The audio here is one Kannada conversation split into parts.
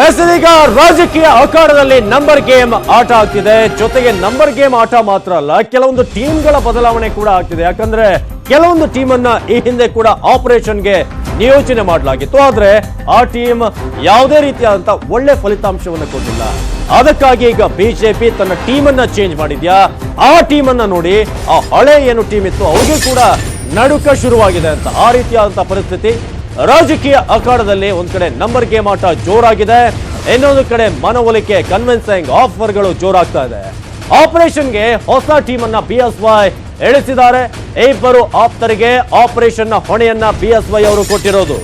ಇದೀಗ ರಾಜಕೀಯ ಅಖಾಡದಲ್ಲಿ ನಂಬರ್ ಗೇಮ್ ಆಟ ಆಗ್ತಿದೆ. ಜೊತೆಗೆ ನಂಬರ್ ಗೇಮ್ ಆಟ ಮಾತ್ರ ಅಲ್ಲ, ಕೆಲವೊಂದು ಟೀಮ್ಗಳ ಬದಲಾವಣೆ ಕೂಡ ಆಗ್ತಿದೆ. ಯಾಕಂದ್ರೆ ಕೆಲವೊಂದು ಟೀಮ್ ಅನ್ನ ಈ ಹಿಂದೆ ಕೂಡ ಆಪರೇಷನ್ಗೆ ನಿಯೋಜನೆ ಮಾಡಲಾಗಿತ್ತು. ಆದ್ರೆ ಆ ಟೀಮ್ ಯಾವುದೇ ರೀತಿಯಾದಂತ ಒಳ್ಳೆ ಫಲಿತಾಂಶವನ್ನು ಕೊಟ್ಟಿಲ್ಲ. ಅದಕ್ಕಾಗಿ ಈಗ ಬಿಜೆಪಿ ತನ್ನ ಟೀಮ್ ಅನ್ನ ಚೇಂಜ್ ಮಾಡಿದ್ಯಾ. ಆ ಟೀಮ್ ಅನ್ನ ನೋಡಿ ಆ ಹಳೆ ಏನು ಟೀಮ್ ಇತ್ತು ಅವ್ರಿಗೆ ಕೂಡ ನಡುಕ ಶುರುವಾಗಿದೆ ಅಂತ. ಆ ರೀತಿಯಾದಂತಹ ಪರಿಸ್ಥಿತಿ ರಾಜಕೀಯ ಅಖಾಡದಲ್ಲಿ ಒಂದ್ ಕಡೆ ನಂಬರ್ ಗೇಮ್ ಆಟ ಜೋರಾಗಿದೆ, ಇನ್ನೊಂದು ಕಡೆ ಮನವೊಲಿಕೆ ಕನ್ವಿನ್ಸಿಂಗ್ ಆಫರ್ಗಳು ಜೋರಾಗ್ತಾ ಇದೆ. ಆಪರೇಷನ್ಗೆ ಹೊಸ ಟೀಮ್ ಅನ್ನ ಬಿಎಸ್ವೈ ಇಳಿಸಿದ್ದಾರೆ. ಇಬ್ಬರು ಆಪ್ತರಿಗೆ ಆಪರೇಷನ್ ನ ಹೊಣೆಯನ್ನ ಬಿಎಸ್ವೈ ಅವರು ಕೊಟ್ಟಿರೋದು.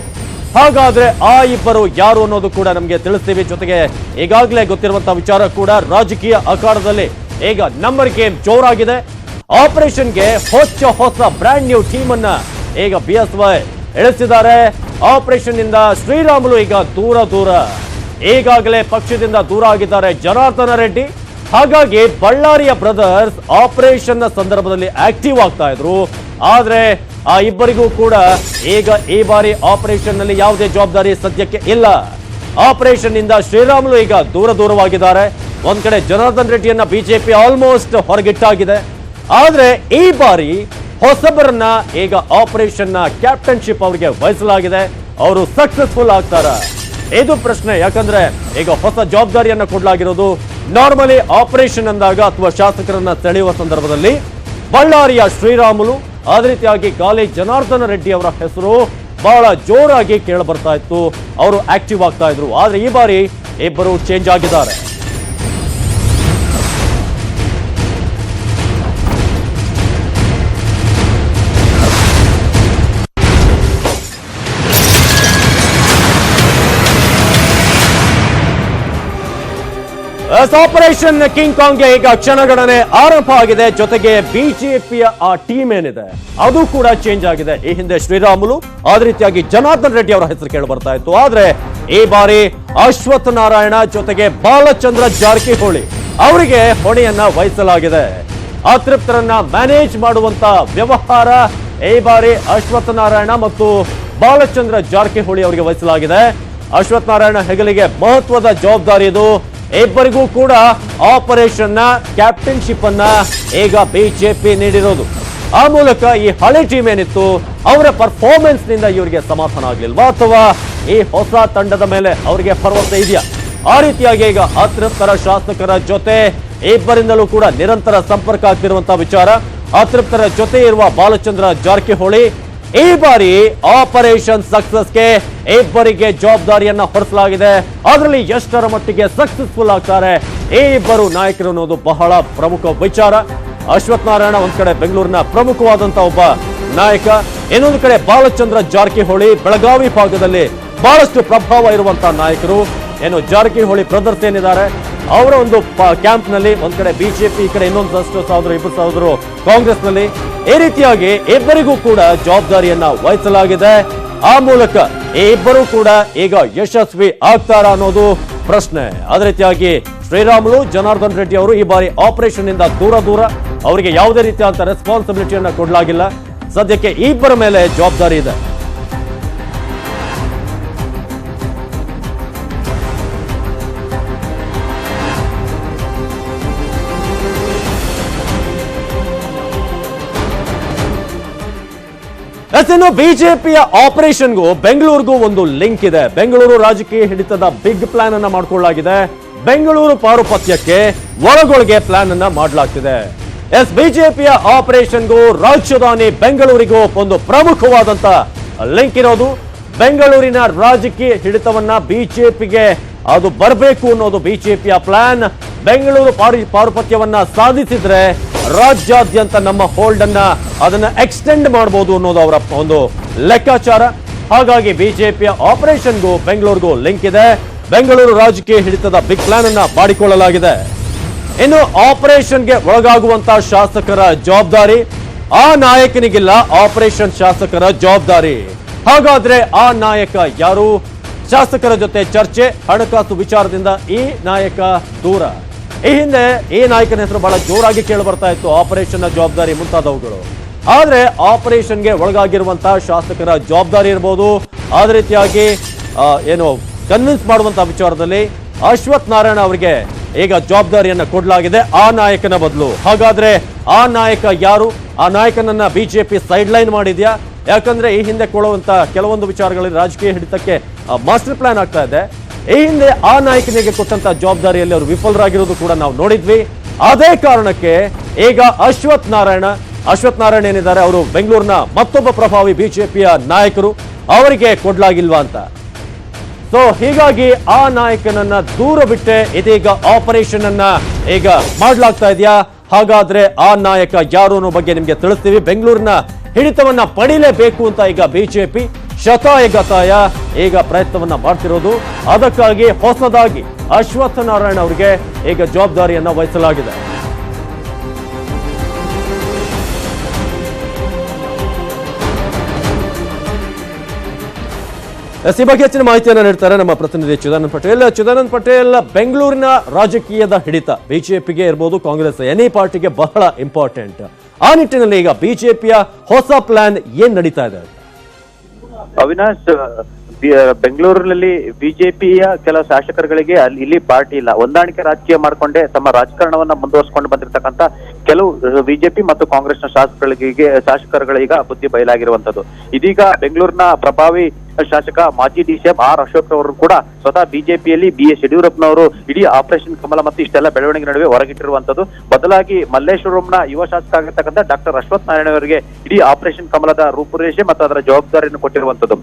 ಹಾಗಾದ್ರೆ ಆ ಇಬ್ಬರು ಯಾರು ಅನ್ನೋದು ಕೂಡ ನಮಗೆ ತಿಳಿಸ್ತೀವಿ. ಜೊತೆಗೆ ಈಗಾಗಲೇ ಗೊತ್ತಿರುವಂತಹ ವಿಚಾರ ಕೂಡ ರಾಜಕೀಯ ಅಖಾಡದಲ್ಲಿ ಈಗ ನಂಬರ್ ಗೇಮ್ ಜೋರಾಗಿದೆ. ಆಪರೇಷನ್ಗೆ ಹೊಸ ಬ್ರ್ಯಾಂಡ್ ನ್ಯೂ ಟೀಮ್ ಅನ್ನ ಈಗ ಬಿಎಸ್ವೈ ಇಳಿಸಿದ್ದಾರೆ. ಆಪರೇಷನ್ ಇಂದ ಶ್ರೀರಾಮುಲು ಈಗ ದೂರ ಈಗಾಗಲೇ ಪಕ್ಷದಿಂದ ದೂರ ಆಗಿದ್ದಾರೆ ಜನಾರ್ದನ ರೆಡ್ಡಿ. ಹಾಗಾಗಿ ಬಳ್ಳಾರಿಯ ಬ್ರದರ್ಸ್ ಆಪರೇಷನ್ ನ ಸಂದರ್ಭದಲ್ಲಿ ಆಕ್ಟಿವ್ ಆಗ್ತಾ ಇದ್ರು. ಆದ್ರೆ ಆ ಇಬ್ಬರಿಗೂ ಕೂಡ ಈಗ ಈ ಬಾರಿ ಆಪರೇಷನ್ ನಲ್ಲಿ ಯಾವುದೇ ಜವಾಬ್ದಾರಿ ಸದ್ಯಕ್ಕೆ ಇಲ್ಲ. ಆಪರೇಷನ್ ಇಂದ ಶ್ರೀರಾಮುಲು ಈಗ ದೂರವಾಗಿದ್ದಾರೆ. ಒಂದ್ ಕಡೆ ಜನಾರ್ದನ್ ರೆಡ್ಡಿಯನ್ನ ಬಿಜೆಪಿ ಆಲ್ಮೋಸ್ಟ್ ಹೊರಗಿಟ್ಟಾಗಿದೆ. ಆದ್ರೆ ಈ ಬಾರಿ ಹೊಸಬರನ್ನ ಈಗ ಆಪರೇಷನ್ ನ ಕ್ಯಾಪ್ಟನ್ಶಿಪ್ ಅವರಿಗೆ ವಹಿಸಲಾಗಿದೆ. ಅವರು ಸಕ್ಸಸ್ಫುಲ್ ಆಗ್ತಾರ ಇದು ಪ್ರಶ್ನೆ. ಯಾಕಂದ್ರೆ ಈಗ ಹೊಸ ಜವಾಬ್ದಾರಿಯನ್ನ ಕೊಡಲಾಗಿರೋದು. ನಾರ್ಮಲಿ ಆಪರೇಷನ್ ಅಂದಾಗ ಅಥವಾ ಶಾಸಕರನ್ನ ಸೆಳೆಯುವ ಸಂದರ್ಭದಲ್ಲಿ ಬಳ್ಳಾರಿಯ ಶ್ರೀರಾಮುಲು, ಅದೇ ರೀತಿಯಾಗಿ ಗಾಲಿ ಜನಾರ್ದನ ರೆಡ್ಡಿ ಅವರ ಹೆಸರು ಬಹಳ ಜೋರಾಗಿ ಕೇಳ ಬರ್ತಾ ಇತ್ತು. ಅವರು ಆಕ್ಟಿವ್ ಆಗ್ತಾ ಇದ್ರು. ಆದ್ರೆ ಈ ಬಾರಿ ಇಬ್ಬರು ಚೇಂಜ್ ಆಗಿದ್ದಾರೆ. ಆಪರೇಷನ್ ಕಿಂಗ್ ಕಾಂಗ್ಗೆ ಈಗ ಕ್ಷಣಗಣನೆ ಆರಂಭ ಆಗಿದೆ. ಜೊತೆಗೆ ಬಿಜೆಪಿಯ ಆ ಟೀಮ್ ಏನಿದೆ ಅದು ಕೂಡ ಚೇಂಜ್ ಆಗಿದೆ. ಈ ಹಿಂದೆ ಶ್ರೀರಾಮುಲು, ಅದೇ ರೀತಿಯಾಗಿ ಜನಾರ್ದನ್ ರೆಡ್ಡಿ ಅವರ ಹೆಸರು ಕೇಳಿ ಬರ್ತಾ ಇತ್ತು. ಆದ್ರೆ ಈ ಬಾರಿ ಅಶ್ವಥ್ ನಾರಾಯಣ ಜೊತೆಗೆ ಬಾಲಚಂದ್ರ ಜಾರಕಿಹೊಳಿ ಅವರಿಗೆ ಹೊಣೆಯನ್ನ ವಹಿಸಲಾಗಿದೆ. ಅತೃಪ್ತರನ್ನ ಮ್ಯಾನೇಜ್ ಮಾಡುವಂತ ವ್ಯವಹಾರ ಈ ಬಾರಿ ಅಶ್ವಥ್ ನಾರಾಯಣ ಮತ್ತು ಬಾಲಚಂದ್ರ ಜಾರಕಿಹೊಳಿ ಅವರಿಗೆ ವಹಿಸಲಾಗಿದೆ. ಅಶ್ವಥ್ ನಾರಾಯಣ ಹೆಗಲಿಗೆ ಮಹತ್ವದ ಜವಾಬ್ದಾರಿ ಇದು. ಇಬ್ಬರಿಗೂ ಕೂಡ ಆಪರೇಷನ್ ನ ಕ್ಯಾಪ್ಟನ್ಶಿಪ್ ಅನ್ನ ಈಗ ಬಿಜೆಪಿ ನೀಡಿರೋದು. ಆ ಮೂಲಕ ಈ ಹಳೆ ಟೀಮ್ ಏನಿತ್ತು ಅವರ ಪರ್ಫಾರ್ಮೆನ್ಸ್ ನಿಂದ ಇವರಿಗೆ ಸಮಾಧಾನ ಆಗ್ಲಿಲ್ವಾ, ಅಥವಾ ಈ ಹೊಸ ತಂಡದ ಮೇಲೆ ಅವರಿಗೆ ಭರವಸೆ ಇದೆಯಾ? ಆ ರೀತಿಯಾಗಿ ಈಗ ಅತೃಪ್ತರ ಶಾಸಕರ ಜೊತೆ ಇಬ್ಬರಿಂದಲೂ ಕೂಡ ನಿರಂತರ ಸಂಪರ್ಕ ಆಗ್ತಿರುವಂತಹ ವಿಚಾರ. ಅತೃಪ್ತರ ಜೊತೆ ಇರುವ ಬಾಲಚಂದ್ರ ಜಾರಕಿಹೊಳಿ ಈ ಬಾರಿ ಆಪರೇಷನ್ ಸಕ್ಸಸ್ಗೆ ಇಬ್ಬರಿಗೆ ಜವಾಬ್ದಾರಿಯನ್ನ ಹೊರಿಸಲಾಗಿದೆ. ಅದರಲ್ಲಿ ಎಷ್ಟರ ಮಟ್ಟಿಗೆ ಸಕ್ಸಸ್ಫುಲ್ ಆಗ್ತಾರೆ ಈ ಇಬ್ಬರು ನಾಯಕರು ಅನ್ನೋದು ಬಹಳ ಪ್ರಮುಖ ವಿಚಾರ. ಅಶ್ವಥ್ ನಾರಾಯಣ ಒಂದ್ ಕಡೆ ಬೆಂಗಳೂರಿನ ಪ್ರಮುಖವಾದಂತಹ ಒಬ್ಬ ನಾಯಕ, ಇನ್ನೊಂದು ಕಡೆ ಬಾಲಚಂದ್ರ ಜಾರಕಿಹೊಳಿ ಬೆಳಗಾವಿ ಭಾಗದಲ್ಲಿ ಬಹಳಷ್ಟು ಪ್ರಭಾವ ಇರುವಂತಹ ನಾಯಕರು. ಏನು ಜಾರಕಿಹೊಳಿ ಬ್ರದರ್ಸ್ ಏನಿದ್ದಾರೆ ಅವರ ಒಂದು ಕ್ಯಾಂಪ್ ನಲ್ಲಿ ಒಂದ್ ಕಡೆ ಬಿಜೆಪಿ, ಈ ಕಡೆ ಇನ್ನೊಂದಷ್ಟು ಇಬ್ಬರು ಸಹೋದರರು ಕಾಂಗ್ರೆಸ್ ನಲ್ಲಿ. ಈ ರೀತಿಯಾಗಿ ಇಬ್ಬರಿಗೂ ಕೂಡ ಜವಾಬ್ದಾರಿಯನ್ನ ವಹಿಸಲಾಗಿದೆ. ಆ ಮೂಲಕ ಈ ಇಬ್ಬರು ಕೂಡ ಈಗ ಯಶಸ್ವಿ ಆಗ್ತಾರಾ ಅನ್ನೋದು ಪ್ರಶ್ನೆ. ಅದೇ ರೀತಿಯಾಗಿ ಶ್ರೀರಾಮುಲು, ಜನಾರ್ದನ್ ರೆಡ್ಡಿ ಅವರು ಈ ಬಾರಿ ಆಪರೇಷನ್ ಇಂದ ದೂರ ಅವರಿಗೆ ಯಾವುದೇ ರೀತಿಯಾದಂತಹ ರೆಸ್ಪಾನ್ಸಿಬಿಲಿಟಿಯನ್ನ ಕೊಡಲಾಗಿಲ್ಲ. ಸದ್ಯಕ್ಕೆ ಈ ಇಬ್ಬರ ಮೇಲೆ ಜವಾಬ್ದಾರಿ ಇದೆ. ಇನ್ನು ಬಿಜೆಪಿಯ ಆಪರೇಷನ್ಗೂ ಬೆಂಗಳೂರಿಗೂ ಒಂದು ಲಿಂಕ್ ಇದೆ. ಬೆಂಗಳೂರು ರಾಜಕೀಯ ಹಿಡಿತದ ಬಿಗ್ ಪ್ಲಾನ್ ಅನ್ನ ಮಾಡಿಕೊಳ್ಳಲಾಗಿದೆ. ಬೆಂಗಳೂರು ಪಾರುಪತ್ಯಕ್ಕೆ ಒಳಗೊಳಗೆ ಪ್ಲಾನ್ ಅನ್ನ ಮಾಡಲಾಗ್ತಿದೆ. ಬಿಜೆಪಿಯ ಆಪರೇಷನ್ಗೂ ರಾಜಧಾನಿ ಬೆಂಗಳೂರಿಗೂ ಒಂದು ಪ್ರಮುಖವಾದಂತ ಲಿಂಕ್ ಇರೋದು. ಬೆಂಗಳೂರಿನ ರಾಜಕೀಯ ಹಿಡಿತವನ್ನ ಬಿಜೆಪಿಗೆ ಅದು ಬರಬೇಕು ಅನ್ನೋದು ಬಿಜೆಪಿಯ ಪ್ಲಾನ್. ಬೆಂಗಳೂರು ಪಾರುಪತ್ಯವನ್ನ ಸಾಧಿಸಿದ್ರೆ ರಾಜ್ಯಾದ್ಯಂತ ನಮ್ಮ ಹೋಲ್ಡ್ ಅನ್ನ ಅದನ್ನ ಎಕ್ಸ್ಟೆಂಡ್ ಮಾಡಬಹುದು ಅನ್ನೋದು ಅವರ ಒಂದು ಲೆಕ್ಕಾಚಾರ. ಹಾಗಾಗಿ ಬಿಜೆಪಿಯ ಆಪರೇಷನ್ಗೂ ಬೆಂಗಳೂರಿಗೂ ಲಿಂಕ್ ಇದೆ. ಬೆಂಗಳೂರು ರಾಜಕೀಯ ಹಿಡಿತದ ಬಿಗ್ ಪ್ಲಾನ್ ಅನ್ನ ಮಾಡಿಕೊಳ್ಳಲಾಗಿದೆ. ಇನ್ನು ಆಪರೇಷನ್ಗೆ ಒಳಗಾಗುವಂತಹ ಶಾಸಕರ ಜವಾಬ್ದಾರಿ ಆ ನಾಯಕನಿಗಿಲ್ಲ, ಆಪರೇಷನ್ ಶಾಸಕರ ಜವಾಬ್ದಾರಿ. ಹಾಗಾದ್ರೆ ಆ ನಾಯಕ ಯಾರು? ಶಾಸಕರ ಜೊತೆ ಚರ್ಚೆ, ಹಣಕಾಸು ವಿಚಾರದಿಂದ ಈ ನಾಯಕ ದೂರ. ಈ ಹಿಂದೆ ಈ ನಾಯಕನ ಹೆಸರು ಬಹಳ ಜೋರಾಗಿ ಕೇಳಿ ಬರ್ತಾ ಇತ್ತು, ಆಪರೇಷನ್ ನ ಜವಾಬ್ದಾರಿ ಮುಂತಾದವುಗಳು. ಆದ್ರೆ ಆಪರೇಷನ್ಗೆ ಒಳಗಾಗಿರುವಂತಹ ಶಾಸಕರ ಜವಾಬ್ದಾರಿ ಇರಬಹುದು, ಅದೇ ರೀತಿಯಾಗಿ ಏನು ಕನ್ವಿನ್ಸ್ ಮಾಡುವಂತ ವಿಚಾರದಲ್ಲಿ ಅಶ್ವಥ್ ನಾರಾಯಣ ಅವರಿಗೆ ಈಗ ಜವಾಬ್ದಾರಿಯನ್ನ ಕೊಡಲಾಗಿದೆ ಆ ನಾಯಕನ ಬದಲು. ಹಾಗಾದ್ರೆ ಆ ನಾಯಕ ಯಾರು? ಆ ನಾಯಕನನ್ನ ಬಿಜೆಪಿ ಸೈಡ್ ಲೈನ್ ಮಾಡಿದ್ಯಾ? ಯಾಕಂದ್ರೆ ಈ ಹಿಂದೆ ಕೊಡುವಂತ ಕೆಲವೊಂದು ವಿಚಾರಗಳಲ್ಲಿ ರಾಜಕೀಯ ಹಿಡಿತಕ್ಕೆ ಮಾಸ್ಟರ್ ಪ್ಲಾನ್ ಆಗ್ತಾ ಇದೆ. ಈ ಹಿಂದೆ ಆ ನಾಯಕನಿಗೆ ಕೊಟ್ಟಂತ ಜವಾಬ್ದಾರಿಯಲ್ಲಿ ಅವರು ವಿಫಲರಾಗಿರೋದು ಕೂಡ ನಾವು ನೋಡಿದ್ವಿ. ಅದೇ ಕಾರಣಕ್ಕೆ ಈಗ ಅಶ್ವಥ್ ನಾರಾಯಣ ಏನಿದ್ದಾರೆ, ಅವರು ಬೆಂಗಳೂರಿನ ಮತ್ತೊಬ್ಬ ಪ್ರಭಾವಿ ಬಿಜೆಪಿಯ ನಾಯಕರು, ಅವರಿಗೆ ಕೊಡ್ಲಾಗಿಲ್ವಾ ಅಂತ. ಸೊ ಹೀಗಾಗಿ ಆ ನಾಯಕನನ್ನ ದೂರ ಬಿಟ್ಟೆ ಇದೀಗ ಆಪರೇಷನ್ ಅನ್ನ ಈಗ ಮಾಡ್ಲಾಗ್ತಾ ಇದೆಯಾ? ಹಾಗಾದ್ರೆ ಆ ನಾಯಕ ಯಾರು ಅನ್ನೋ ಬಗ್ಗೆ ನಿಮ್ಗೆ ತಿಳಿಸ್ತೀವಿ. ಬೆಂಗಳೂರಿನ ಹಿಡಿತವನ್ನ ಪಡಿಲೇಬೇಕು ಅಂತ ಈಗ ಬಿಜೆಪಿ ಶತಾಯಗತಾಯ ಈಗ ಪ್ರಯತ್ನವನ್ನ ಮಾಡ್ತಿರೋದು. ಅದಕ್ಕಾಗಿ ಹೊಸದಾಗಿ ಅಶ್ವಥ್ ನಾರಾಯಣ ಅವರಿಗೆ ಈಗ ಜವಾಬ್ದಾರಿಯನ್ನ ವಹಿಸಲಾಗಿದೆ. ಈ ಬಗ್ಗೆ ಹೆಚ್ಚಿನ ಮಾಹಿತಿಯನ್ನು ನೀಡ್ತಾರೆ ನಮ್ಮ ಪ್ರತಿನಿಧಿ ಚಿದಾನಂದ್ ಪಟೇಲ್. ಬೆಂಗಳೂರಿನ ರಾಜಕೀಯದ ಹಿಡಿತ ಬಿಜೆಪಿಗೆ ಇರ್ಬೋದು, ಕಾಂಗ್ರೆಸ್ ಎನಿ ಪಾರ್ಟಿಗೆ ಬಹಳ ಇಂಪಾರ್ಟೆಂಟ್. ಆ ನಿಟ್ಟಿನಲ್ಲಿ ಈಗ ಬಿಜೆಪಿಯ ಹೊಸ ಪ್ಲಾನ್ ಏನ್ ನಡೀತಾ ಇದೆ? ಅವಿನಾಶ್, ಬೆಂಗಳೂರಿನಲ್ಲಿ ಬಿಜೆಪಿಯ ಕೆಲವು ಶಾಸಕರುಗಳಿಗೆ ಇಲ್ಲಿ ಪಾರ್ಟಿ ಇಲ್ಲ, ಹೊಂದಾಣಿಕೆ ರಾಜಕೀಯ ಮಾಡಿಕೊಂಡೇ ತಮ್ಮ ರಾಜಕಾರಣವನ್ನ ಮುಂದುವರಿಸಿಕೊಂಡು ಬಂದಿರತಕ್ಕಂತ ಕೆಲವು ಬಿಜೆಪಿ ಮತ್ತು ಕಾಂಗ್ರೆಸ್ನ ಶಾಸಕರುಗಳೀಗ ಬುದ್ಧಿ ಬಯಲಾಗಿರುವಂತದ್ದು. ಇದೀಗ ಬೆಂಗಳೂರಿನ ಪ್ರಭಾವಿ ಶಾಸಕ ಮಾಜಿ ಡಿ.ಸಿ.ಎಂ ಆರ್ ಅಶೋಕ್ ಅವರು ಕೂಡ ಸ್ವತಃ ಬಿಜೆಪಿಯಲ್ಲಿ ಬಿ.ಎಸ್. ಯಡಿಯೂರಪ್ಪನವರು ಇಡೀ ಆಪರೇಷನ್ ಕಮಲ ಮತ್ತು ಇಷ್ಟೆಲ್ಲ ಬೆಳವಣಿಗೆ ನಡುವೆ ಹೊರಗಿಟ್ಟಿರುವಂತದ್ದು. ಬದಲಾಗಿ ಮಲ್ಲೇಶ್ವರಂನ ಯುವ ಶಾಸಕ ಆಗಿರ್ತಕ್ಕಂಥ ಡಾಕ್ಟರ್ ಅಶ್ವಥ್ ನಾರಾಯಣ ಅವರಿಗೆ ಇಡೀ ಆಪರೇಷನ್ ಕಮಲದ ರೂಪುರೇಷೆ ಮತ್ತು ಅದರ ಜವಾಬ್ದಾರಿಯನ್ನು ಕೊಟ್ಟಿರುವಂತದ್ದು.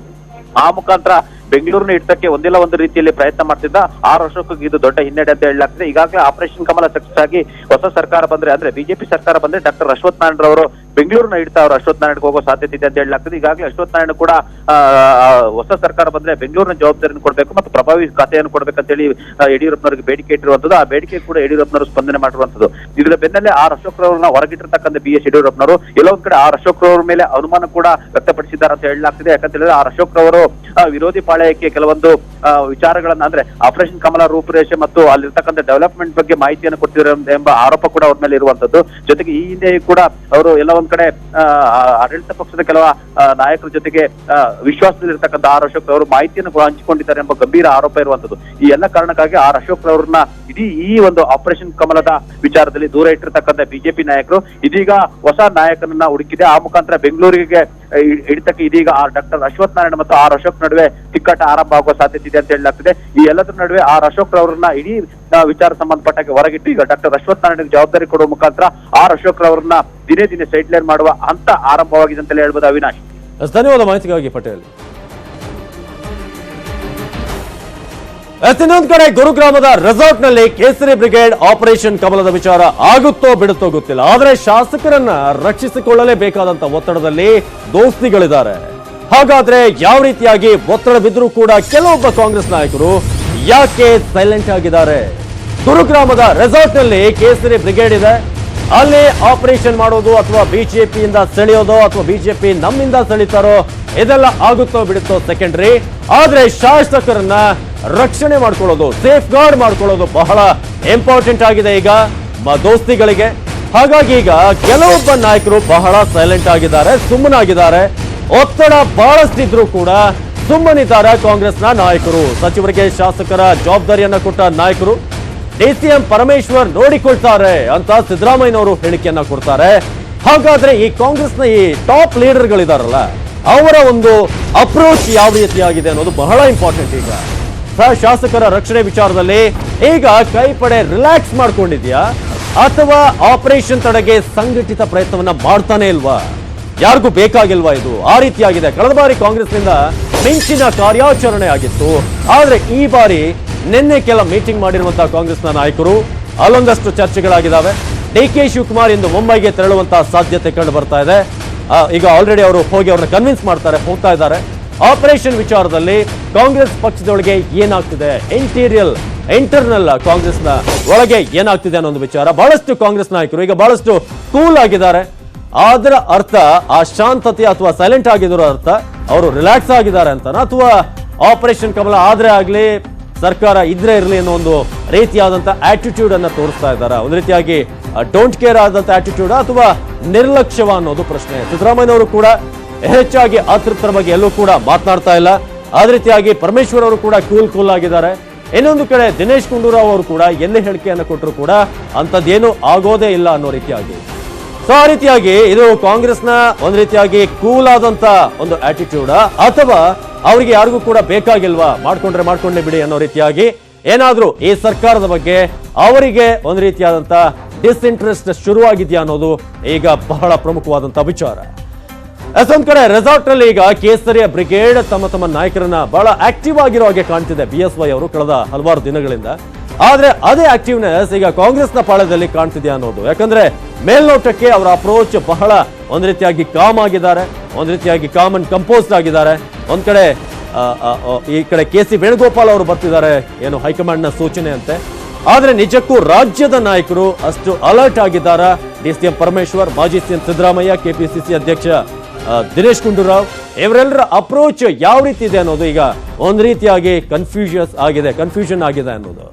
ಆ ಮುಖಾಂತರ ಬೆಂಗಳೂರಿನ ಹಿಡಿತಕ್ಕೆ ಒಂದಿಲ್ಲ ಒಂದು ರೀತಿಯಲ್ಲಿ ಪ್ರಯತ್ನ ಮಾಡ್ತಿದ್ದ ಆರ್ ಅಶೋಕ್ ಇದು ದೊಡ್ಡ ಹಿನ್ನಡೆ ಅಂತ ಹೇಳಲಾಗ್ತದೆ. ಈಗಾಗಲೇ ಆಪರೇಷನ್ ಕಮಲ ಸಕ್ಸಸ್ ಆಗಿ ಹೊಸ ಸರ್ಕಾರ ಬಂದ್ರೆ, ಅಂದ್ರೆ ಬಿಜೆಪಿ ಸರ್ಕಾರ ಬಂದ್ರೆ ಡಾಕ್ಟರ್ ಅಶ್ವಥ್ ನಾರಾಯಣ ಅವರು ಬೆಂಗಳೂರಿನ ಹಿಡಿತ ಅವರು ಅಶ್ವಥ್ ನಾರಾಯಣಗೆ ಹೋಗೋ ಸಾಧ್ಯತೆ ಇದೆ ಅಂತ ಹೇಳಲಾಗ್ತದೆ. ಈಗಾಗಲೇ ಅಶ್ವಥ್ ನಾರಾಯಣ ಕೂಡ ಹೊಸ ಸರ್ಕಾರ ಬಂದ್ರೆ ಬೆಂಗಳೂರಿನ ಜವಾಬ್ದಾರಿಯನ್ನು ಕೊಡಬೇಕು ಮತ್ತು ಪ್ರಭಾವಿ ಖಾತೆಯನ್ನು ಕೊಡಬೇಕಂತ ಹೇಳಿ ಯಡಿಯೂರಪ್ಪನವರಿಗೆ ಬೇಡಿಕೆ ಇಟ್ಟಿರುವಂತದ್ದು. ಆ ಬೇಡಿಕೆ ಕೂಡ ಯಡಿಯೂರಪ್ಪನವರು ಸ್ಪಂದನೆ ಮಾಡಿರುವಂತದ್ದು. ಇದರ ಬೆನ್ನಲ್ಲೇ ಆರ್ ಅಶೋಕ್ ರವರನ್ನ ಹೊರಗಿಟ್ಟಿರ್ತಕ್ಕಂಥ ಬಿ.ಎಸ್. ಯಡಿಯೂರಪ್ಪನವರು ಎಲ್ಲೊಂದ್ ಕಡೆ ಆರ್ ಅಶೋಕ್ ರವರ ಮೇಲೆ ಅನುಮಾನ ಕೂಡ ವ್ಯಕ್ತಪಡಿಸಿದ್ದಾರೆ ಅಂತ ಹೇಳಲಾಗ್ತದೆ. ಯಾಕಂತ ಹೇಳಿದ್ರೆ ಆರ್ ಅಶೋಕ್ ರವರು ವಿರೋಧಿ ಪಾಳಯಕ್ಕೆ ಕೆಲವೊಂದು ವಿಚಾರಗಳನ್ನ, ಅಂದ್ರೆ ಆಪರೇಷನ್ ಕಮಲ ರೂಪುರೇಷೆ ಮತ್ತು ಅಲ್ಲಿರ್ತಕ್ಕಂಥ ಡೆವಲಪ್ಮೆಂಟ್ ಬಗ್ಗೆ ಮಾಹಿತಿಯನ್ನು ಕೊಟ್ಟಿರೋ ಎಂಬ ಆರೋಪ ಕೂಡ ಅವ್ರ ಮೇಲೆ ಇರುವಂತದ್ದು. ಜೊತೆಗೆ ಈ ಹಿಂದೆ ಕೂಡ ಅವರು ಎಲ್ಲ ಒಂದ್ ಕಡೆ ಆಡಳಿತ ಪಕ್ಷದ ಕೆಲವು ನಾಯಕರ ಜೊತೆಗೆ ವಿಶ್ವಾಸದಲ್ಲಿರ್ತಕ್ಕಂಥ ಆರ್ ಅಶೋಕ್ ಅವರು ಮಾಹಿತಿಯನ್ನು ಹಂಚಿಕೊಂಡಿದ್ದಾರೆ ಎಂಬ ಗಂಭೀರ ಆರೋಪ ಇರುವಂತದ್ದು. ಈ ಎಲ್ಲ ಕಾರಣಕ್ಕಾಗಿ ಆರ್ ಅಶೋಕ್ ಅವರನ್ನ ಇಡೀ ಈ ಒಂದು ಆಪರೇಷನ್ ಕಮಲದ ವಿಚಾರದಲ್ಲಿ ದೂರ ಇಟ್ಟಿರ್ತಕ್ಕಂಥ ಬಿಜೆಪಿ ನಾಯಕರು ಇದೀಗ ಹೊಸ ನಾಯಕನನ್ನ ಹುಡುಕಿದೆ. ಆ ಮುಖಾಂತರ ಬೆಂಗಳೂರಿಗೆ ಹಿಡಿತಕ್ಕೆ ಇದೀಗ ಡಾಕ್ಟರ್ ಅಶ್ವಥ್ ನಾರಾಯಣ ಮತ್ತು ಆರ್ ಅಶೋಕ್ ನಡುವೆ ತಿಕ್ಕಾಟ ಆರಂಭ ಆಗುವ ಸಾಧ್ಯತೆ ಇದೆ ಅಂತ ಹೇಳಲಾಗ್ತದೆ. ಈ ಎಲ್ಲದರ ನಡುವೆ ಆರ್ ಅಶೋಕ್ ರವರನ್ನ ಇಡೀ ವಿಚಾರ ಸಂಬಂಧಪಟ್ಟಾಗೆ ಹೊರಗಿಟ್ಟು ಈಗ ಡಾಕ್ಟರ್ ಅಶ್ವಥ್ ನಾರಾಯಣಗೆ ಜವಾಬ್ದಾರಿ ಕೊಡುವ ಮುಖಾಂತರ ಆರ್ ಅಶೋಕ್ ರವರನ್ನ ದಿನೇ ದಿನೇ ಸೈಡ್ ಲೈನ್ ಮಾಡುವ ಹಂತ ಆರಂಭವಾಗಿದೆ ಅಂತಲೇ ಹೇಳ್ಬೋದು. ಅವಿನಾಶ್, ಧನ್ಯವಾದ ಮಾಹಿತಿಗಾಗಿ ಪಟೇಲ್. ಇನ್ನೊಂದು ಕಡೆ ಗುರುಗ್ರಾಮದ ರೆಸಾರ್ಟ್ ನಲ್ಲಿ ಕೇಸರಿ ಬ್ರಿಗೇಡ್ ಆಪರೇಷನ್ ಕಮಲದ ವಿಚಾರ ಆಗುತ್ತೋ ಬಿಡುತ್ತೋ ಗೊತ್ತಿಲ್ಲ. ಆದ್ರೆ ಶಾಸಕರನ್ನ ರಕ್ಷಿಸಿಕೊಳ್ಳಲೇಬೇಕಾದಂತ ಒತ್ತಡದಲ್ಲಿ ದೋಸ್ತಿಗಳಿದ್ದಾರೆ. ಹಾಗಾದ್ರೆ ಯಾವ ರೀತಿಯಾಗಿ ಒತ್ತಡ ಬಿದ್ದರೂ ಕೂಡ ಕೆಲವೊಬ್ಬ ಕಾಂಗ್ರೆಸ್ ನಾಯಕರು ಯಾಕೆ ಸೈಲೆಂಟ್ ಆಗಿದ್ದಾರೆ? ಗುರುಗ್ರಾಮದ ರೆಸಾರ್ಟ್ ನಲ್ಲಿ ಕೇಸರಿ ಬ್ರಿಗೇಡ್ ಇದೆ, ಅಲ್ಲಿ ಆಪರೇಷನ್ ಮಾಡೋದು ಅಥವಾ ಬಿಜೆಪಿಯಿಂದ ಸೆಳೆಯೋದು ಅಥವಾ ಬಿಜೆಪಿ ನಮ್ಮಿಂದ ಸೆಳಿತಾರೋ ಇದೆಲ್ಲ ಆಗುತ್ತೋ ಬಿಡುತ್ತೋ ಸೆಕೆಂಡರಿ. ಆದ್ರೆ ಶಾಸಕರನ್ನ ರಕ್ಷಣೆ ಮಾಡ್ಕೊಳ್ಳೋದು, ಸೇಫ್ ಗಾರ್ಡ್ ಮಾಡ್ಕೊಳ್ಳೋದು ಬಹಳ ಇಂಪಾರ್ಟೆಂಟ್ ಆಗಿದೆ ಈಗ ದೋಸ್ತಿಗಳಿಗೆ. ಹಾಗಾಗಿ ಈಗ ಕೆಲವೊಬ್ಬ ನಾಯಕರು ಬಹಳ ಸೈಲೆಂಟ್ ಆಗಿದ್ದಾರೆ, ಸುಮ್ಮನಾಗಿದ್ದಾರೆ. ಒತ್ತಡ ಬಹಳಷ್ಟಿದ್ರು ಕೂಡ ಸುಮ್ಮನಿದ್ದಾರೆ ಕಾಂಗ್ರೆಸ್ನ ನಾಯಕರು. ಸಚಿವರಿಗೆ ಶಾಸಕರ ಜವಾಬ್ದಾರಿಯನ್ನ ಕೊಟ್ಟ ನಾಯಕರು ಡಿ.ಸಿ.ಎಂ ಪರಮೇಶ್ವರ್ ನೋಡಿಕೊಳ್ತಾರೆ ಅಂತ ಸಿದ್ದರಾಮಯ್ಯನವರು ಹೇಳಿಕೆಯನ್ನ ಕೊಡ್ತಾರೆ. ಹಾಗಾದ್ರೆ ಈ ಕಾಂಗ್ರೆಸ್ನ ಈ ಟಾಪ್ ಲೀಡರ್ಗಳಿದಾರಲ್ಲ, ಅವರ ಒಂದು ಅಪ್ರೋಚ್ ಯಾವ ರೀತಿಯಾಗಿದೆ ಅನ್ನೋದು ಬಹಳ ಇಂಪಾರ್ಟೆಂಟ್. ಈಗ ಶಾಸಕರ ರಕ್ಷಣೆ ವಿಚಾರದಲ್ಲಿ ಈಗ ಕೈಪಡೆ ರಿಲ್ಯಾಕ್ಸ್ ಮಾಡ್ಕೊಂಡಿದ್ಯಾ ಅಥವಾ ಆಪರೇಷನ್ ತಡೆಗೆ ಸಂಘಟಿತ ಪ್ರಯತ್ನವನ್ನ ಮಾಡ್ತಾನೆ ಇಲ್ವಾ? ಯಾರಿಗೂ ಬೇಕಾಗಿಲ್ವಾ ಇದು? ಆ ರೀತಿಯಾಗಿದೆ. ಕಳೆದ ಬಾರಿ ಕಾಂಗ್ರೆಸ್ನಿಂದ ಮಿಂಚಿನ ಕಾರ್ಯಾಚರಣೆ ಆಗಿತ್ತು. ಆದ್ರೆ ಈ ಬಾರಿ ನಿನ್ನೆ ಕೆಲ ಮೀಟಿಂಗ್ ಮಾಡಿರುವಂತಹ ಕಾಂಗ್ರೆಸ್ನ ನಾಯಕರು ಅಲ್ಲೊಂದಷ್ಟು ಚರ್ಚೆಗಳಾಗಿದ್ದಾವೆ. ಡಿ.ಕೆ. ಶಿವಕುಮಾರ್ ಇಂದು ಮುಂಬೈಗೆ ತೆರಳುವಂತಹ ಸಾಧ್ಯತೆ ಕಂಡು ಬರ್ತಾ ಇದೆ. ಈಗ ಆಲ್ರೆಡಿ ಅವರು ಹೋಗಿ ಅವ್ರನ್ನ ಕನ್ವಿನ್ಸ್ ಹೋಗ್ತಾ ಇದ್ದಾರೆ. ಆಪರೇಷನ್ ವಿಚಾರದಲ್ಲಿ ಕಾಂಗ್ರೆಸ್ ಪಕ್ಷದೊಳಗೆ ಏನಾಗ್ತಿದೆ, ಇಂಟರ್ನಲ್ ಕಾಂಗ್ರೆಸ್ನ ಒಳಗೆ ಏನಾಗ್ತಿದೆ ಅನ್ನೋ ಒಂದು ವಿಚಾರ ಬಹಳಷ್ಟು ಕಾಂಗ್ರೆಸ್ ನಾಯಕರು ಈಗ ಬಹಳಷ್ಟು ಕೂಲ್ ಆಗಿದ್ದಾರೆ. ಅದರ ಅರ್ಥ ಆ ಶಾಂತತೆ ಅಥವಾ ಸೈಲೆಂಟ್ ಆಗಿರೋ ಅರ್ಥ ಅವರು ರಿಲ್ಯಾಕ್ಸ್ ಆಗಿದ್ದಾರೆ ಅಂತ, ಅಥವಾ ಆಪರೇಷನ್ ಕಮಲ ಆದ್ರೆ ಆಗ್ಲಿ ಸರ್ಕಾರ ಇದ್ರೆ ಇರಲಿ ಅನ್ನೋ ಒಂದು ರೀತಿಯಾದಂತ ಆಟಿಟ್ಯೂಡ್ ಅನ್ನ ತೋರಿಸ್ತಾ ಇದ್ದಾರೆ. ಒಂದು ರೀತಿಯಾಗಿ ಡೋಂಟ್ ಕೇರ್ ಆದಂತ ಆಟಿಟ್ಯೂಡ್ ಅಥವಾ ನಿರ್ಲಕ್ಷ್ಯವ ಅನ್ನೋದು ಪ್ರಶ್ನೆ. ಸಿದ್ದರಾಮಯ್ಯನವರು ಕೂಡ ಹೆಚ್ಚಾಗಿ ಅತೃಪ್ತರ ಬಗ್ಗೆ ಎಲ್ಲೂ ಕೂಡ ಮಾತನಾಡ್ತಾ ಇಲ್ಲ. ಅದೇ ರೀತಿಯಾಗಿ ಪರಮೇಶ್ವರ್ ಅವರು ಕೂಡ ಕೂಲ್ ಆಗಿದ್ದಾರೆ. ಇನ್ನೊಂದು ಕಡೆ ದಿನೇಶ್ ಗುಂಡೂರಾವ್ ಅವರು ಕೂಡ ಎಲ್ಲಿ ಹೇಳಿಕೆಯನ್ನು ಕೊಟ್ಟರು ಕೂಡ ಅಂಥದ್ದೇನು ಆಗೋದೇ ಇಲ್ಲ ಅನ್ನೋ ರೀತಿಯಾಗಿ. ಸೊ ಆ ರೀತಿಯಾಗಿ ಇದು ಕಾಂಗ್ರೆಸ್ನ ಒಂದು ರೀತಿಯಾಗಿ ಕೂಲ್ ಆದಂತ ಒಂದು ಆಟಿಟ್ಯೂಡ್, ಅಥವಾ ಅವರಿಗೆ ಯಾರಿಗೂ ಕೂಡ ಬೇಕಾಗಿಲ್ವಾ, ಮಾಡ್ಕೊಂಡ್ರೆ ಬಿಡಿ ಅನ್ನೋ ರೀತಿಯಾಗಿ ಏನಾದ್ರೂ ಈ ಸರ್ಕಾರದ ಬಗ್ಗೆ ಅವರಿಗೆ ಒಂದು ರೀತಿಯಾದಂತ ಡಿಸ್ಇಂಟ್ರೆಸ್ಟ್ ಶುರುವಾಗಿದೆಯಾ ಅನ್ನೋದು ಈಗ ಬಹಳ ಪ್ರಮುಖವಾದಂತ ವಿಚಾರ. ಒಂದ್ ಕಡೆ ರೆಸಾರ್ಟ್ ನಲ್ಲಿ ಈಗ ಕೇಸರಿಯ ಬ್ರಿಗೇಡ್ ತಮ್ಮ ನಾಯಕರನ್ನ ಬಹಳ ಆಕ್ಟಿವ್ ಆಗಿರೋ ಹಾಗೆ ಕಾಣ್ತಿದೆ BSY ಅವರು ಕಳೆದ ಹಲವಾರು ದಿನಗಳಿಂದ. ಆದ್ರೆ ಅದೇ ಆಕ್ಟಿವ್ನೆಸ್ ಈಗ ಕಾಂಗ್ರೆಸ್ನ ಪಾಳ್ಯದಲ್ಲಿ ಕಾಣ್ತಿದ್ಯಾ ಅನ್ನೋದು. ಯಾಕಂದ್ರೆ ಮೇಲ್ನೋಟಕ್ಕೆ ಅವರ ಅಪ್ರೋಚ್ ಬಹಳ ಒಂದ್ ರೀತಿಯಾಗಿ ಕಾಮ್ ಆಗಿದ್ದಾರೆ, ಒಂದ್ ರೀತಿಯಾಗಿ ಕಾಮ್ ಅಂಡ್ ಕಂಪೋಸ್ಡ್ ಆಗಿದ್ದಾರೆ. ಒಂದ್ ಕಡೆ ಈ ಕಡೆ KC ವೇಣುಗೋಪಾಲ್ ಅವರು ಬರ್ತಿದ್ದಾರೆ, ಏನು ಹೈಕಮಾಂಡ್ ನ ಸೂಚನೆ ಅಂತೆ. ಆದ್ರೆ ನಿಜಕ್ಕೂ ರಾಜ್ಯದ ನಾಯಕರು ಅಷ್ಟು ಅಲರ್ಟ್ ಆಗಿದ್ದಾರೆ. DCM ಪರಮೇಶ್ವರ್, ಮಾಜಿ CM ಸಿದ್ದರಾಮಯ್ಯ, KPCC ಅಧ್ಯಕ್ಷ ದಿನೇಶ್ ಗುಂಡೂರಾವ್, ಇವರೆಲ್ಲರ ಅಪ್ರೋಚ್ ಯಾವ ರೀತಿ ಇದೆ ಅನ್ನೋದು ಈಗ ಒಂದ್ ರೀತಿಯಾಗಿ ಕನ್ಫ್ಯೂಷನ್ ಆಗಿದೆ ಅನ್ನೋದು.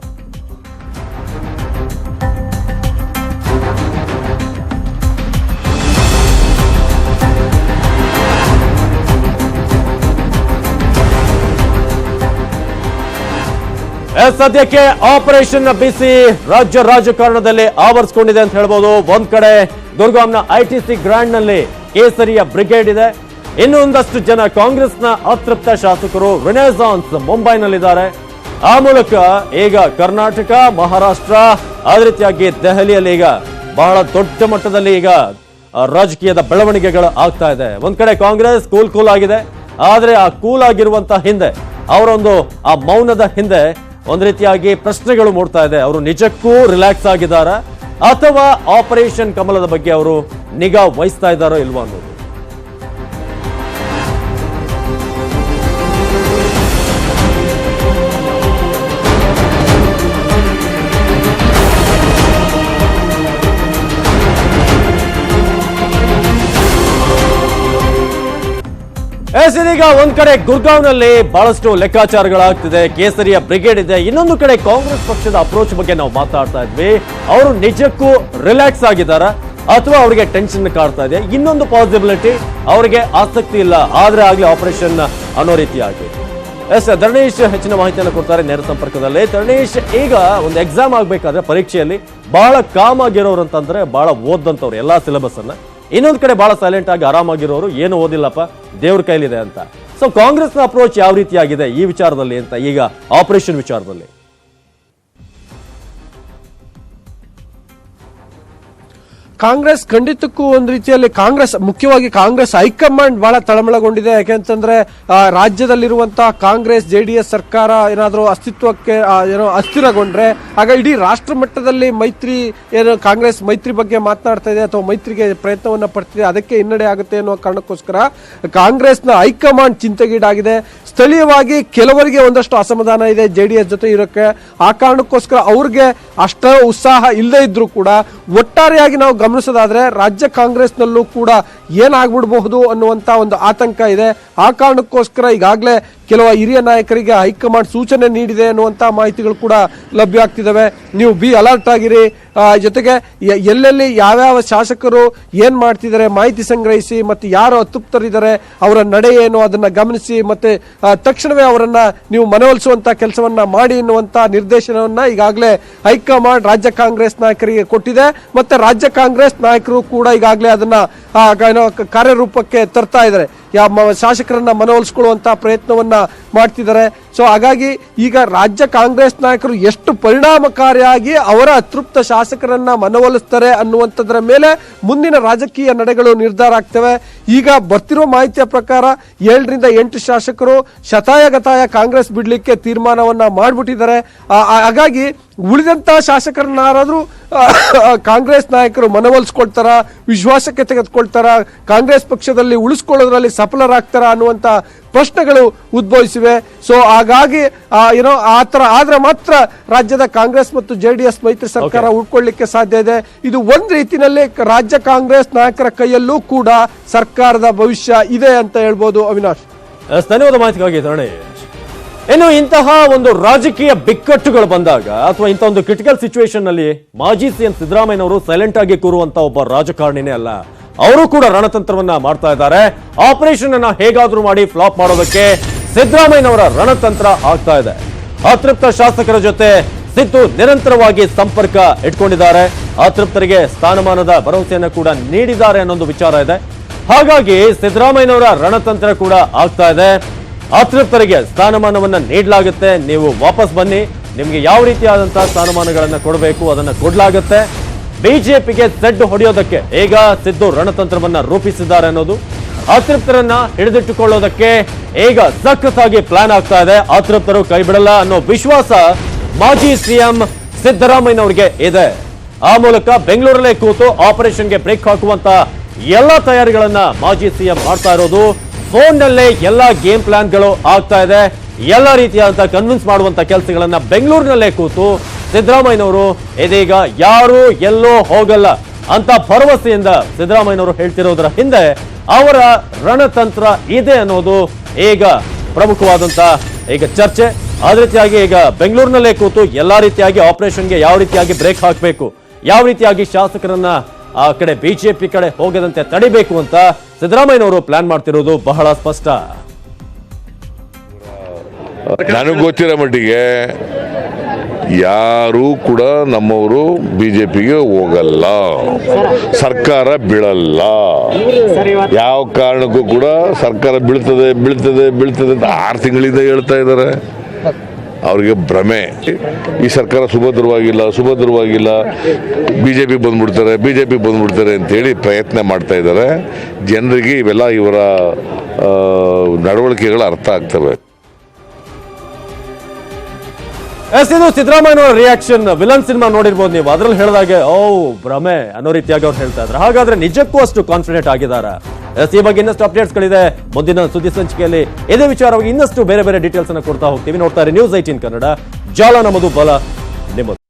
ಸದ್ಯಕ್ಕೆ ಆಪರೇಷನ್ ಬಿಸಿ ರಾಜ್ಯ ರಾಜಕಾರಣದಲ್ಲಿ ಆವರಿಸಿಕೊಂಡಿದೆ ಅಂತ ಹೇಳ್ಬೋದು. ಒಂದ್ ಕಡೆ ಗುರುಗಾಂವ್ನ ITC ಗ್ರ್ಯಾಂಡ್ ನಲ್ಲಿ ಕೇಸರಿಯ ಬ್ರಿಗೇಡ್ ಇದೆ. ಇನ್ನೊಂದಷ್ಟು ಜನ ಕಾಂಗ್ರೆಸ್ನ ಅತೃಪ್ತ ಶಾಸಕರು ರಿನೆಸಾನ್ಸ್ ಮುಂಬೈನಲ್ಲಿದ್ದಾರೆ. ಆ ಮೂಲಕ ಈಗ ಕರ್ನಾಟಕ, ಮಹಾರಾಷ್ಟ್ರ, ಅದೇ ರೀತಿಯಾಗಿ ದೆಹಲಿಯಲ್ಲಿ ಈಗ ಬಹಳ ದೊಡ್ಡ ಮಟ್ಟದಲ್ಲಿ ಈಗ ರಾಜಕೀಯದ ಬೆಳವಣಿಗೆಗಳು ಆಗ್ತಾ ಇದೆ. ಒಂದ್ ಕಡೆ ಕಾಂಗ್ರೆಸ್ ಕೂಲ್ ಆಗಿದೆ, ಆದ್ರೆ ಆ ಕೂಲ್ ಆಗಿರುವಂತ ಹಿಂದೆ ಅವರೊಂದು ಆ ಮೌನದ ಹಿಂದೆ ಒಂದ್ ರೀತಿಯಾಗಿ ಪ್ರಶ್ನೆಗಳು ಮೂಡ್ತಾ ಇದೆ. ಅವರು ನಿಜಕ್ಕೂ ರಿಲ್ಯಾಕ್ಸ್ ಆಗಿದ್ದಾರಾ, ಅಥವಾ ಆಪರೇಷನ್ ಕಮಲದ ಬಗ್ಗೆ ಅವರು ನಿಗಾ ವಹಿಸ್ತಾ ಇದ್ದಾರೋ ಇಲ್ವೋ ಅನ್ನೋದು. ಇದೀಗ ಒಂದ್ ಕಡೆ ಗುರ್ಗಾಂವ್ನಲ್ಲಿ ಬಹಳಷ್ಟು ಲೆಕ್ಕಾಚಾರಗಳಾಗ್ತಿದೆ. ಕೇಸರಿಯ ಬ್ರಿಗೇಡ್ ಇದೆ. ಇನ್ನೊಂದು ಕಡೆ ಕಾಂಗ್ರೆಸ್ ಪಕ್ಷದ ಅಪ್ರೋಚ್ ಬಗ್ಗೆ ನಾವು ಮಾತಾಡ್ತಾ ಇದ್ವಿ. ಅವರು ನಿಜಕ್ಕೂ ರಿಲ್ಯಾಕ್ಸ್ ಆಗಿದ್ದಾರಾ, ಅಥವಾ ಅವರಿಗೆ ಟೆನ್ಷನ್ ಕಾಡ್ತಾ ಇದೆ? ಇನ್ನೊಂದು ಪಾಸಿಬಿಲಿಟಿ, ಅವರಿಗೆ ಆಸಕ್ತಿ ಇಲ್ಲ, ಆದ್ರೆ ಆಗ್ಲಿ ಆಪರೇಷನ್ ಅನ್ನೋ ರೀತಿಯಾಗಿ. ಧರಣೀಶ್ ಹೆಚ್ಚಿನ ಮಾಹಿತಿಯನ್ನು ಕೊಡ್ತಾರೆ ನೇರ ಸಂಪರ್ಕದಲ್ಲಿ. ಧರಣೀಶ್, ಈಗ ಒಂದು ಎಕ್ಸಾಮ್ ಆಗ್ಬೇಕಾದ್ರೆ ಪರೀಕ್ಷೆಯಲ್ಲಿ ಬಹಳ ಕಾಮ್ ಆಗಿರೋರು ಅಂತಂದ್ರೆ ಬಹಳ ಓದಂತವ್ರು ಎಲ್ಲಾ ಸಿಲೆಬಸ್ ಅನ್ನ, ಇನ್ನೊಂದ್ ಕಡೆ ಬಹಳ ಸೈಲೆಂಟ್ ಆಗಿ ಆರಾಮಾಗಿರೋರು ಏನು ಓದಿಲ್ಲಪ್ಪ ದೇವ್ರ ಕೈಲಿದೆ ಅಂತ. ಸೊ ಕಾಂಗ್ರೆಸ್ನ ಅಪ್ರೋಚ್ ಯಾವ ರೀತಿಯಾಗಿದೆ ಈ ವಿಚಾರದಲ್ಲಿ ಅಂತ, ಈಗ ಆಪರೇಷನ್ ವಿಚಾರದಲ್ಲಿ? ಕಾಂಗ್ರೆಸ್ ಖಂಡಿತಕ್ಕೂ ಒಂದು ರೀತಿಯಲ್ಲಿ ಮುಖ್ಯವಾಗಿ ಕಾಂಗ್ರೆಸ್ ಹೈಕಮಾಂಡ್ ಬಹಳ ತಳಮಳಗೊಂಡಿದೆ. ಯಾಕೆಂತಂದ್ರೆ ರಾಜ್ಯದಲ್ಲಿರುವಂತಹ ಕಾಂಗ್ರೆಸ್ JDS ಸರ್ಕಾರ ಏನಾದರೂ ಅಸ್ತಿತ್ವಕ್ಕೆ ಅಸ್ಥಿರಗೊಂಡ್ರೆ ಆಗ ಇಡೀ ರಾಷ್ಟ್ರ ಮಟ್ಟದಲ್ಲಿ ಕಾಂಗ್ರೆಸ್ ಮೈತ್ರಿ ಬಗ್ಗೆ ಮಾತನಾಡ್ತಾ ಇದೆ ಅಥವಾ ಮೈತ್ರಿಗೆ ಪ್ರಯತ್ನವನ್ನ ಪಡ್ತಿದೆ, ಅದಕ್ಕೆ ಹಿನ್ನಡೆ ಆಗುತ್ತೆ ಅನ್ನುವ ಕಾರಣಕ್ಕೋಸ್ಕರ ಕಾಂಗ್ರೆಸ್ನ ಹೈಕಮಾಂಡ್ ಚಿಂತೆಗೀಡಾಗಿದೆ. ಸ್ಥಳೀಯವಾಗಿ ಕೆಲವರಿಗೆ ಒಂದಷ್ಟು ಅಸಮಾಧಾನ ಇದೆ JDS ಜೊತೆ ಇರೋಕ್ಕೆ. ಆ ಕಾರಣಕ್ಕೋಸ್ಕರ ಅವ್ರಿಗೆ ಅಷ್ಟ ಉತ್ಸಾಹ ಇಲ್ಲದೆ ಇದ್ರೂ ಕೂಡ ಒಟ್ಟಾರೆಯಾಗಿ ನಾವು ಗಮನಿಸೋದಾದ್ರೆ ರಾಜ್ಯ ಕಾಂಗ್ರೆಸ್ನಲ್ಲೂ ಕೂಡ ಏನಾಗ್ಬಿಡಬಹುದು ಅನ್ನುವಂತ ಒಂದು ಆತಂಕ ಇದೆ. ಆ ಕಾರಣಕ್ಕೋಸ್ಕರ ಈಗಾಗಲೇ ಕೆಲವು ಹಿರಿಯ ನಾಯಕರಿಗೆ ಹೈಕಮಾಂಡ್ ಸೂಚನೆ ನೀಡಿದೆ ಅನ್ನುವಂತ ಮಾಹಿತಿಗಳು ಕೂಡ ಲಭ್ಯ ಆಗ್ತಿದ್ದಾವೆ. ನೀವು ಬಿ ಅಲರ್ಟ್ ಆಗಿರಿ, ಜೊತೆಗೆ ಎಲ್ಲೆಲ್ಲಿ ಯಾವ್ಯಾವ ಶಾಸಕರು ಏನ್ ಮಾಡ್ತಿದ್ದಾರೆ ಮಾಹಿತಿ ಸಂಗ್ರಹಿಸಿ, ಮತ್ತೆ ಯಾರು ಅತೃಪ್ತರಿದ್ದಾರೆ ಅವರ ನಡೆ ಏನು ಅದನ್ನ ಗಮನಿಸಿ, ಮತ್ತೆ ತಕ್ಷಣವೇ ಅವರನ್ನ ನೀವು ಮನವೊಲಿಸುವಂತ ಕೆಲಸವನ್ನ ಮಾಡಿ ಎನ್ನುವಂತ ನಿರ್ದೇಶನವನ್ನ ಈಗಾಗಲೇ ಹೈಕಮಾಂಡ್ ರಾಜ್ಯ ಕಾಂಗ್ರೆಸ್ ನಾಯಕರಿಗೆ ಕೊಟ್ಟಿದೆ. ಮತ್ತೆ ರಾಜ್ಯ ಕಾಂಗ್ರೆಸ್ ನಾಯಕರು ಕೂಡ ಈಗಾಗಲೇ ಅದನ್ನ ಕಾರ್ಯರೂಪಕ್ಕೆ ತರ್ತಾ ಇದ್ದಾರೆ, ಶಾಸಕರನ್ನ ಮನವೊಲಿಸಿಕೊಳ್ಳುವಂತಹ ಪ್ರಯತ್ನವನ್ನ ಮಾಡ್ತಿದ್ದಾರೆ. ಸೊ ಹಾಗಾಗಿ ಈಗ ರಾಜ್ಯ ಕಾಂಗ್ರೆಸ್ ನಾಯಕರು ಎಷ್ಟು ಪರಿಣಾಮಕಾರಿಯಾಗಿ ಅವರ ಅತೃಪ್ತ ಶಾಸಕರನ್ನ ಮನವೊಲಿಸ್ತಾರೆ ಅನ್ನುವಂಥದ್ರ ಮೇಲೆ ಮುಂದಿನ ರಾಜಕೀಯ ನಡೆಗಳು ನಿರ್ಧಾರ ಆಗ್ತವೆ. ಈಗ ಬರ್ತಿರೋ ಮಾಹಿತಿಯ ಪ್ರಕಾರ 7ರಿಂದ 8 ಶಾಸಕರು ಶತಾಯಗತಾಯ ಕಾಂಗ್ರೆಸ್ ಬಿಡ್ಲಿಕ್ಕೆ ತೀರ್ಮಾನವನ್ನ ಮಾಡ್ಬಿಟ್ಟಿದ್ದಾರೆ. ಹಾಗಾಗಿ ಉಳಿದಂತಹ ಶಾಸಕರನ್ನಾರಾದ್ರೂ ಕಾಂಗ್ರೆಸ್ ನಾಯಕರು ಮನವೊಲಿಸ್ಕೊಳ್ತಾರ, ವಿಶ್ವಾಸಕ್ಕೆ ತೆಗೆದುಕೊಳ್ತಾರ, ಕಾಂಗ್ರೆಸ್ ಪಕ್ಷದಲ್ಲಿ ಉಳಿಸ್ಕೊಳ್ಳೋದ್ರಲ್ಲಿ ಸಫಲರಾಗ್ತಾರ ಅನ್ನುವಂತ ಪ್ರಶ್ನೆಗಳು ಉದ್ಭವಿಸಿವೆ. ಸೊ ಹಾಗಾಗಿ ಆತರ ಆದ್ರೆ ಮಾತ್ರ ರಾಜ್ಯದ ಕಾಂಗ್ರೆಸ್ ಮತ್ತು JDS ಮೈತ್ರಿ ಸರ್ಕಾರ ಉಳ್ಕೊಳ್ಳಿಕ್ಕೆ ಸಾಧ್ಯ ಇದೆ. ಇದು ಒಂದ್ ರೀತಿಯಲ್ಲಿ ರಾಜ್ಯ ಕಾಂಗ್ರೆಸ್ ನಾಯಕರ ಕೈಯಲ್ಲೂ ಕೂಡ ಸರ್ಕಾರದ ಭವಿಷ್ಯ ಇದೆ ಅಂತ ಹೇಳ್ಬೋದು. ಅವಿನಾಶ್, ಧನ್ಯವಾದ ಮಾಹಿತಿಗಾಗಿ ಧರಣೇಶ್. ಇನ್ನು ಇಂತಹ ಒಂದು ರಾಜಕೀಯ ಬಿಕ್ಕಟ್ಟುಗಳು ಬಂದಾಗ ಅಥವಾ ಇಂತಹ ಒಂದು ಕ್ರಿಟಿಕಲ್ ಸಿಚುವೇಶನ್ ನಲ್ಲಿ ಮಾಜಿ CM ಸಿದ್ದರಾಮಯ್ಯನವರು ಸೈಲೆಂಟ್ ಆಗಿ ಕೂರುವಂತ ಒಬ್ಬ ರಾಜಕಾರಣಿನೇ ಅಲ್ಲ, ಅವರು ಕೂಡ ರಣತಂತ್ರವನ್ನ ಮಾಡ್ತಾ ಇದ್ದಾರೆ. ಆಪರೇಷನ್ ಅನ್ನ ಹೇಗಾದ್ರೂ ಮಾಡಿ ಫ್ಲಾಪ್ ಮಾಡೋದಕ್ಕೆ ಸಿದ್ದರಾಮಯ್ಯನವರ ರಣತಂತ್ರ ಆಗ್ತಾ ಇದೆ. ಅತೃಪ್ತ ಶಾಸಕರ ಜೊತೆ ಸಿದ್ದು ನಿರಂತರವಾಗಿ ಸಂಪರ್ಕ ಇಟ್ಕೊಂಡಿದ್ದಾರೆ. ಅತೃಪ್ತರಿಗೆ ಸ್ಥಾನಮಾನದ ಭರವಸೆಯನ್ನು ಕೂಡ ನೀಡಿದ್ದಾರೆ ಅನ್ನೊಂದು ವಿಚಾರ ಇದೆ. ಹಾಗಾಗಿ ಸಿದ್ದರಾಮಯ್ಯನವರ ರಣತಂತ್ರ ಕೂಡ ಆಗ್ತಾ ಇದೆ. ಅತೃಪ್ತರಿಗೆ ಸ್ಥಾನಮಾನವನ್ನ ನೀಡಲಾಗುತ್ತೆ, ನೀವು ವಾಪಸ್ ಬನ್ನಿ, ನಿಮ್ಗೆ ಯಾವ ರೀತಿಯಾದಂತಹ ಸ್ಥಾನಮಾನಗಳನ್ನ ಕೊಡಬೇಕು ಅದನ್ನ ಕೊಡಲಾಗುತ್ತೆ. ಬಿಜೆಪಿಗೆ ಸೆಡ್ಡು ಹೊಡೆಯೋದಕ್ಕೆ ಈಗ ಸಿದ್ದು ರಣತಂತ್ರವನ್ನ ರೂಪಿಸಿದ್ದಾರೆ ಅನ್ನೋದು, ಅತೃಪ್ತರನ್ನ ಹಿಡಿದಿಟ್ಟುಕೊಳ್ಳೋದಕ್ಕೆ ಈಗ ಸಖತ್ತಾಗಿ ಪ್ಲಾನ್ ಆಗ್ತಾ ಇದೆ. ಅತೃಪ್ತರು ಕೈ ಬಿಡಲ್ಲ ಅನ್ನೋ ವಿಶ್ವಾಸ ಮಾಜಿ ಸಿಎಂ ಸಿದ್ದರಾಮಯ್ಯನವರಿಗೆ ಇದೆ. ಆ ಮೂಲಕ ಬೆಂಗಳೂರಲ್ಲೇ ಕೂತು ಆಪರೇಷನ್ಗೆ ಬ್ರೇಕ್ ಹಾಕುವಂತ ಎಲ್ಲಾ ತಯಾರಿಗಳನ್ನ ಮಾಜಿ ಸಿಎಂ ಮಾಡ್ತಾ ಇರೋದು. ಫೋನ್ನಲ್ಲೇ ಎಲ್ಲಾ ಗೇಮ್ ಪ್ಲಾನ್ಗಳು ಆಗ್ತಾ ಇದೆ. ಎಲ್ಲ ರೀತಿಯಾದಂತಹ ಕನ್ವಿನ್ಸ್ ಮಾಡುವಂತ ಕೆಲಸಗಳನ್ನ ಬೆಂಗಳೂರಿನಲ್ಲೇ ಕೂತು ಸಿದ್ದರಾಮಯ್ಯನವರು ಇದೀಗ ಯಾರು ಎಲ್ಲೋ ಹೋಗಲ್ಲ ಅಂತ ಭರವಸೆಯಿಂದ ಸಿದ್ದರಾಮಯ್ಯನವರು ಹೇಳ್ತಿರೋದ್ರ ಹಿಂದೆ ಅವರ ರಣತಂತ್ರ ಇದೆ ಅನ್ನೋದು ಈಗ ಪ್ರಮುಖವಾದಂತ ಈಗ ಚರ್ಚೆ. ಅದೇ ರೀತಿಯಾಗಿ ಈಗ ಬೆಂಗಳೂರಿನಲ್ಲೇ ಕೂತು ಎಲ್ಲಾ ರೀತಿಯಾಗಿ ಆಪರೇಷನ್ಗೆ ಯಾವ ರೀತಿಯಾಗಿ ಬ್ರೇಕ್ ಹಾಕಬೇಕು, ಯಾವ ರೀತಿಯಾಗಿ ಶಾಸಕರನ್ನ ಆ ಕಡೆ ಬಿಜೆಪಿ ಕಡೆ ಹೋಗದಂತೆ ತಡಿಬೇಕು ಅಂತ ಸಿದ್ದರಾಮಯ್ಯನವರು ಪ್ಲಾನ್ ಮಾಡ್ತಿರೋದು ಬಹಳ ಸ್ಪಷ್ಟ. ನನಗೆ ಗೊತ್ತಿರೋ ಮಟ್ಟಿಗೆ ಯಾರೂ ಕೂಡ ನಮ್ಮವರು ಬಿಜೆಪಿಗೆ ಹೋಗಲ್ಲ, ಸರ್ಕಾರ ಬೀಳಲ್ಲ. ಯಾವ ಕಾರಣಕ್ಕೂ ಕೂಡ ಸರ್ಕಾರ ಬೀಳ್ತದೆ ಬೀಳ್ತದೆ ಬೀಳ್ತದೆ ಅಂತ 6 ತಿಂಗಳಿಂದ ಹೇಳ್ತಾ ಇದ್ದಾರೆ. ಅವ್ರಿಗೆ ಭ್ರಮೆ, ಈ ಸರ್ಕಾರ ಸುಭದ್ರವಾಗಿಲ್ಲ, ಬಿಜೆಪಿ ಬಂದ್ಬಿಡ್ತಾರೆ ಅಂತೇಳಿ ಪ್ರಯತ್ನ ಮಾಡ್ತಾ ಇದ್ದಾರೆ. ಜನರಿಗೆ ಇವೆಲ್ಲ ಇವರ ನಡವಳಿಕೆಗಳು ಅರ್ಥ ಆಗ್ತವೆ. ಇದು ಸಿದ್ದರಾಮಯ್ಯನವರ ರಿಯಾಕ್ಷನ್. ವಿಲನ್ ಸಿನಿಮಾ ನೋಡಿರ್ಬೋದು ನೀವು, ಅದ್ರಲ್ಲಿ ಹೇಳಿದಾಗೆ ಭ್ರಮೆ ಅನ್ನೋ ರೀತಿಯಾಗಿ ಅವ್ರು ಹೇಳ್ತಾ ಇದ್ರು. ಹಾಗಾದ್ರೆ ನಿಜಕ್ಕೂ ಅಷ್ಟು ಕಾನ್ಫಿಡೆಂಟ್ ಆಗಿದ್ದಾರೆ? ಈ ಬಗ್ಗೆ ಇನ್ನಷ್ಟು ಅಪ್ಡೇಟ್ಸ್ ಗಳಿದೆ ಮುಂದಿನ ಸುದ್ದಿ ಸಂಚಿಕೆಯಲ್ಲಿ. ಇದೇ ವಿಚಾರವಾಗಿ ಇನ್ನಷ್ಟು ಬೇರೆ ಬೇರೆ ಡೀಟೇಲ್ಸ್ ಅನ್ನು ಕೊಡ್ತಾ ಹೋಗ್ತೀವಿ. ನೋಡ್ತಾ ಇರಿ News 18 ಕನ್ನಡ. ಜಾಲ ನಮ್ಮದು, ಬಲ ನಿಮ್ಮದು.